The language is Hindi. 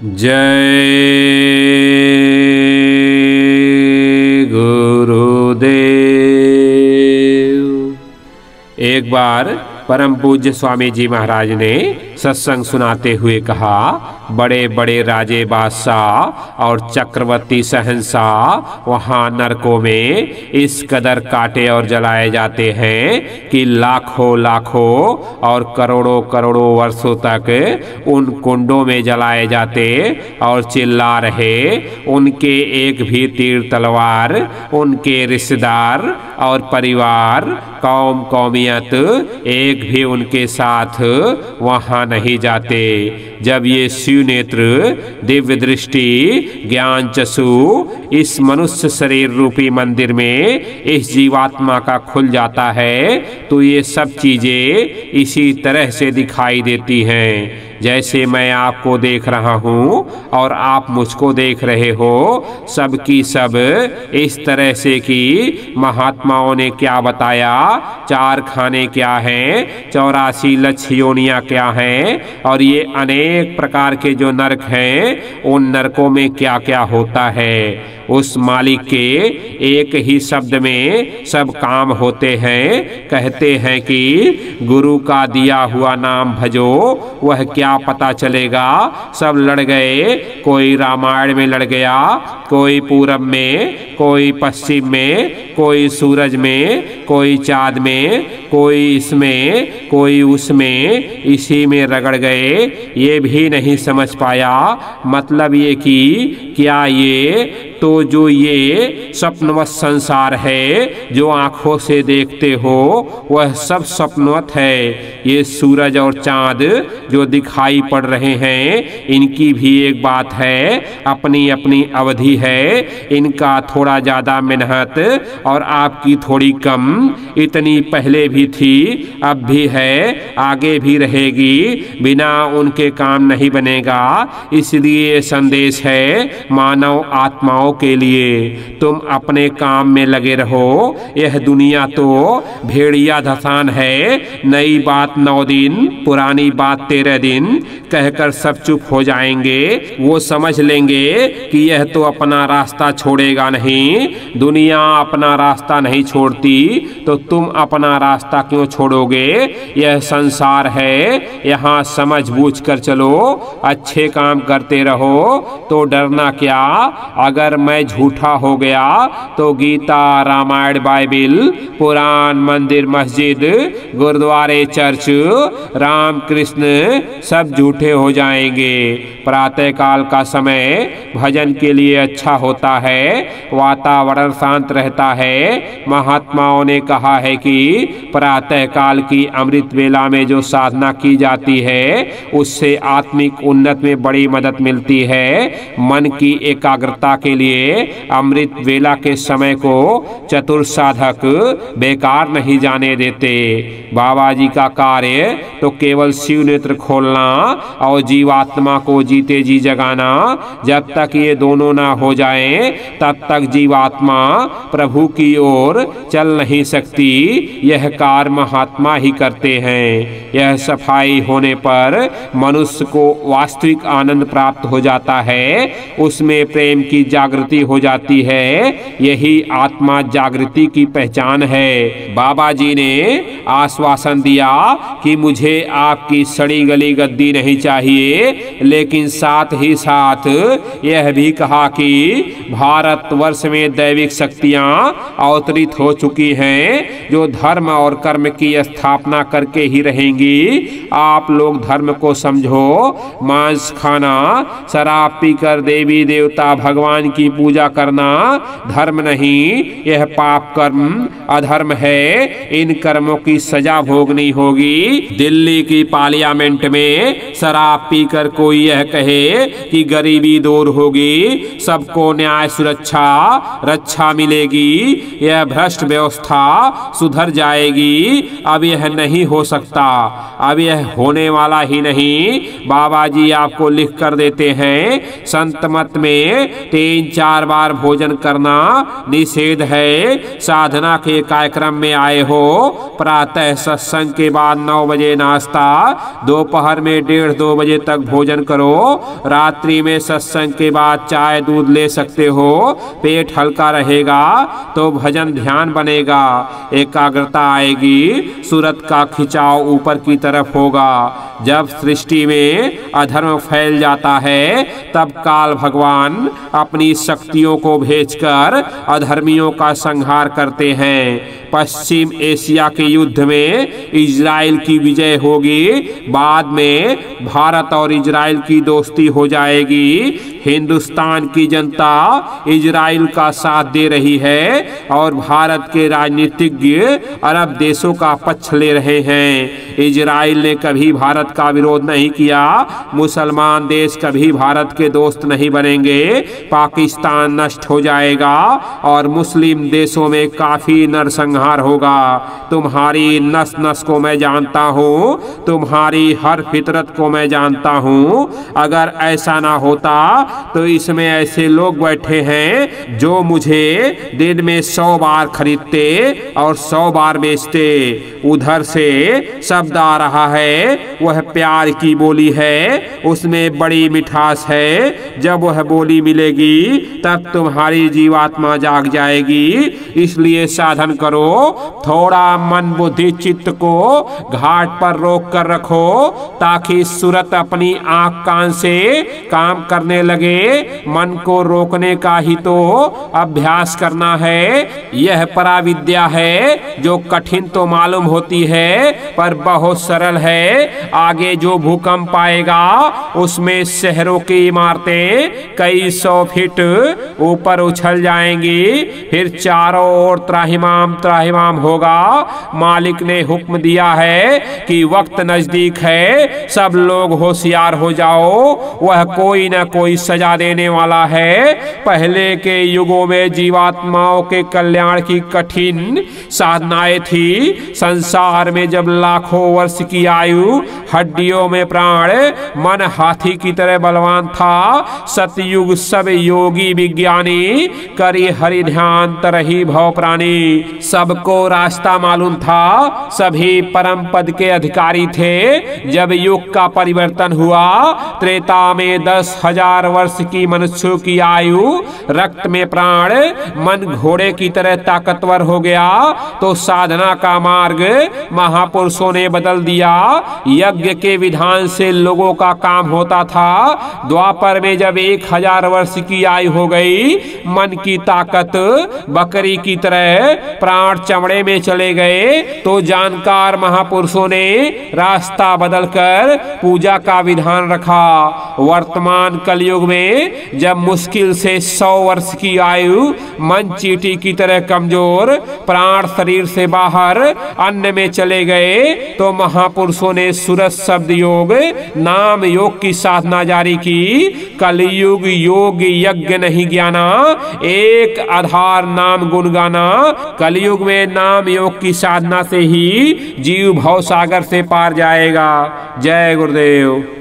जय गुरुदेव। एक बार परम पूज्य स्वामी जी महाराज ने सत्संग सुनाते हुए कहा, बड़े बड़े राजे बादशाह और चक्रवर्ती शहंशाह वहाँ नरकों में इस कदर काटे और जलाए जाते हैं कि लाखों लाखों और करोड़ों करोड़ों वर्षों तक उन कुंडों में जलाए जाते और चिल्ला रहे। उनके एक भी तीर तलवार, उनके रिश्तेदार और परिवार, कौम कौमियत एक भी उनके साथ वहाँ नहीं जाते। जब ये शिव नेत्र, दिव्य दृष्टि, ज्ञान चक्षु इस मनुष्य शरीर रूपी मंदिर में इस जीवात्मा का खुल जाता है तो ये सब चीजें इसी तरह से दिखाई देती हैं जैसे मैं आपको देख रहा हूँ और आप मुझको देख रहे हो। सब की सब इस तरह से कि महात्माओं ने क्या बताया, 4 खाने क्या हैं, 84 लक्ष्य योनियाँ क्या हैं और ये अनेक प्रकार के जो नरक हैं उन नरकों में क्या क्या होता है। उस मालिक के एक ही शब्द में सब काम होते हैं। कहते हैं कि गुरु का दिया हुआ नाम भजो, वह क्या पता चलेगा। सब लड़ गए, कोई रामायण में लड़ गया, कोई पूरब में, कोई पश्चिम में, कोई सूरज में, कोई चाँद में, कोई इसमें, कोई उसमें, इसी में रगड़ गए। ये भी नहीं समझ पाया मतलब ये कि क्या ये तो जो ये स्वप्नवत संसार है जो आंखों से देखते हो वह सब स्वप्नवत है। ये सूरज और चांद जो दिखाई पड़ रहे हैं इनकी भी एक बात है, अपनी अपनी अवधि है। इनका थोड़ा ज़्यादा मेहनत और आपकी थोड़ी कम, इतनी पहले भी थी, अब भी है, आगे भी रहेगी। बिना उनके काम नहीं बनेगा। इसलिए संदेश है मानव आत्माओं के लिए, तुम अपने काम में लगे रहो। यह दुनिया तो भेड़िया धसान है। नई बात 9 दिन, पुरानी बात 13 दिन कहकर सब चुप हो जाएंगे। वो समझ लेंगे कि यह तो अपना रास्ता छोड़ेगा नहीं। दुनिया अपना रास्ता नहीं छोड़ती तो तुम अपना रास्ता क्यों छोड़ोगे। यह संसार है, यहाँ समझ बूझ कर चलो, अच्छे काम करते रहो तो डरना क्या। अगर मैं झूठा हो गया तो गीता, रामायण, बाइबिल, पुराण, मंदिर, मस्जिद, गुरुद्वारे, चर्च, राम कृष्ण सब झूठे हो जाएंगे। प्रातः काल का समय भजन के लिए अच्छा होता है, वातावरण शांत रहता है। महात्माओं ने कहा है कि प्रातः काल की अमृत वेला में जो साधना की जाती है उससे आत्मिक उन्नति में बड़ी मदद मिलती है। मन की एकाग्रता के लिए अमृत वेला के समय को चतुर साधक बेकार नहीं जाने देते। बाबा जी का कार्य तो केवल शिव नेत्र खोलना और जीवात्मा को जीते जी जगाना। जब तक ये दोनों ना हो जाएं तब तक जीवात्मा प्रभु की ओर चल नहीं सकती। यह कार्य महात्मा ही करते हैं। यह सफाई होने पर मनुष्य को वास्तविक आनंद प्राप्त हो जाता है, उसमें प्रेम की जागृति हो जाती है। यही आत्मा जागृति की पहचान है। बाबा जी ने आश्वासन दिया कि मुझे आपकी सड़ी गली गद्दी नहीं चाहिए, लेकिन साथ ही साथ यह भी कहा कि भारतवर्ष में दैविक शक्तियां अवतरित हो चुकी हैं जो धर्म और कर्म की स्थापना करके ही रहेंगी। आप लोग धर्म को समझो। मांस खाना, शराब पीकर देवी देवता भगवान की पूजा करना धर्म नहीं, यह पाप कर्म अधर्म है। इन कर्मों की सजा भोगनी होगी। दिल्ली की पार्लियामेंट में शराब पीकर कोई यह कहे कि गरीबी दूर होगी, सबको न्याय सुरक्षा रक्षा मिलेगी, यह भ्रष्ट व्यवस्था सुधर जाएगी, अब यह नहीं हो सकता, अब यह होने वाला ही नहीं। बाबा जी आपको लिख कर देते हैं संत मत में 3-4 4 बार भोजन करना निषेध है। साधना के कार्यक्रम में आए हो, प्रातः सत्संग के बाद 9 बजे नाश्ता, दोपहर में 1:30-2 बजे तक भोजन करो, रात्रि में सत्संग के बाद चाय दूध ले सकते हो। पेट हल्का रहेगा तो भजन ध्यान बनेगा, एकाग्रता आएगी, सूरत का खिंचाव ऊपर की तरफ होगा। जब सृष्टि में अधर्म फैल जाता है तब काल भगवान अपनी शक्तियों को भेजकर अधर्मियों का संहार करते हैं। पश्चिम एशिया के युद्ध में इजराइल की विजय होगी, बाद में भारत और इजराइल की दोस्ती हो जाएगी। हिंदुस्तान की जनता इजराइल का साथ दे रही है और भारत के राजनीतिज्ञ अरब देशों का पक्ष ले रहे हैं। इजराइल ने कभी भारत का विरोध नहीं किया, मुसलमान देश कभी भारत के दोस्त नहीं बनेंगे। पाकिस्तान नष्ट हो जाएगा और मुस्लिम देशों में काफी नरसंहार होगा। तुम्हारी नस नस को मैं जानता हूँ, तुम्हारी हर फितरत को मैं जानता हूँ। अगर ऐसा ना होता तो इसमें ऐसे लोग बैठे हैं जो मुझे दिन में 100 बार खरीदते और 100 बार बेचते। उधर से शब्द आ रहा है, वह प्यार की बोली है, उसमें बड़ी मिठास है। जब वह बोली मिलेगी तब तुम्हारी जीवात्मा जाग जाएगी। इसलिए साधन करो, थोड़ा मन बुद्धि चित्त को घाट पर रोक कर रखो ताकि सूरत अपनी आंख कान से काम करने लगे। मन को रोकने का ही तो अभ्यास करना है। यह पराविद्या है जो कठिन तो मालूम होती है पर बहुत सरल है। आगे जो भूकंप आएगा उसमें शहरों की इमारतें कई 100 फीट ऊपर उछल जाएंगी, फिर चारों ओर त्राहिमाम त्राहिमाम होगा। मालिक ने हुक्म दिया है कि वक्त नजदीक है, सब लोग होशियार हो जाओ, वह कोई न कोई सजा देने वाला है। पहले के युगों में जीवात्माओं के कल्याण की कठिन साधनाएं थी। संसार में जब लाखों वर्ष की आयु, हड्डियों में प्राण, मन हाथी की तरह बलवान था, सतयुग सब योगी विज्ञानी, करी हरि ध्यान तरही भव प्राणी। सबको रास्ता मालूम था, सभी परम पद के अधिकारी थे। जब युग का परिवर्तन हुआ, त्रेता में 10,000 वर्ष की मनुष्यों की आयु, रक्त में प्राण, मन घोड़े की तरह ताकतवर हो गया तो साधना का मार्ग महापुरुषों ने बदल दिया। यज्ञ के विधान से लोगों का काम होता था। द्वापर में जब 1000 वर्ष की आयु हो गई, मन की ताकत बकरी की तरह, प्राण चमड़े में चले गए तो जानकार महापुरुषों ने रास्ता बदलकर पूजा का विधान रखा। वर्तमान कलयुग में जब मुश्किल से 100 वर्ष की आयु, मन चींटी की तरह कमजोर, प्राण शरीर से बाहर अन्न में चले गए तो महापुरुषों ने सूरत शब्द योग नाम योग की साधना जारी की। कलयुग योग यज्ञ नहीं ज्ञाना, एक आधार नाम गुण गाना। कलयुग में नाम योग की साधना से ही जीव भव सागर से पार जाएगा। जय गुरुदेव।